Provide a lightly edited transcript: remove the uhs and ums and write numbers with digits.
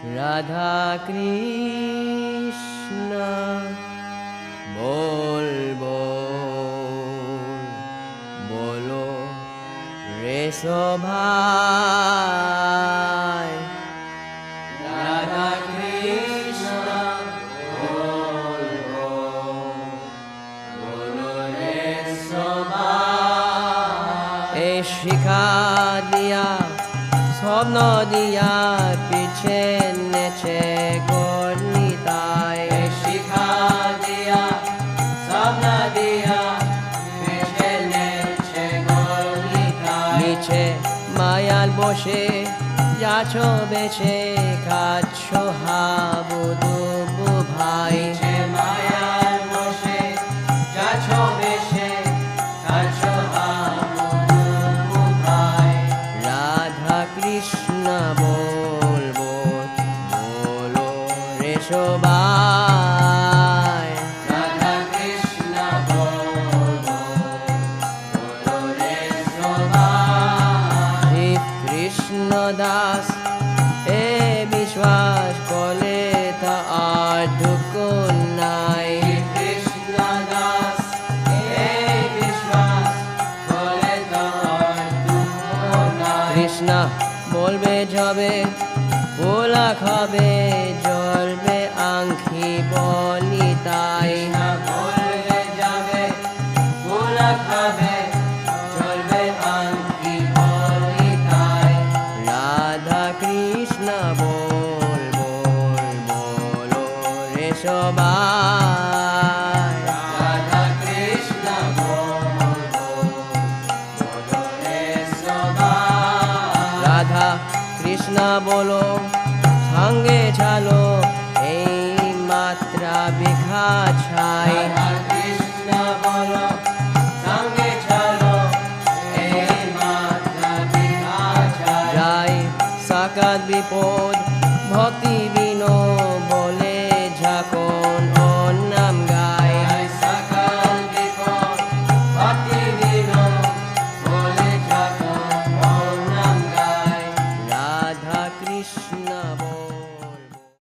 রাধা কৃষ্ণ বলবো বলো রে সভাই রাধা কৃষ্ণ বলবো বলো রে সভাই এ শিখা দিয়া স্বপ্ন দিয়া পিছে নেছে গণিতায় শিখা দিয়া স্বপ্ন দিয়া পিছে নেছে গণিতায় নিচে মায়াল বসে যাচ্ছ বেছে খাচ্ছ হাবু দুবু ভাই মায়াল বসে যাচ্ছ বেছে খাচ্ছ হাবু দুবু ভাই রাধা কৃষ্ণ বলবো বলো রে সবাই রাধা কৃষ্ণ বলবো বলো রে সবাই কৃষ্ণ দাস এ বিশ্বাস করলে তা আর দুঃখ নাই কৃষ্ণ দাস এ বিশ্বাস করলে তা আর দুঃখ নাই কৃষ্ণ বলবে যাবে পোলা খাবে জ্বলবে আংখি বলি তাই বলবে যাবে পোলা খাবে জ্বলবে আংখি বলি তাই রাধা কৃষ্ণ বলবো বলো রে সবাই রাধা কৃষ্ণ বলবো বলো রে সবাই রাধা কৃষ্ণ বলো সঙ্গে চলো এই মাত্রা বিঘা ছাই কৃষ্ণ বলো সঙ্গে চলো এই মাত্রা বিঘা ছাই যাই সাকাত বিপদ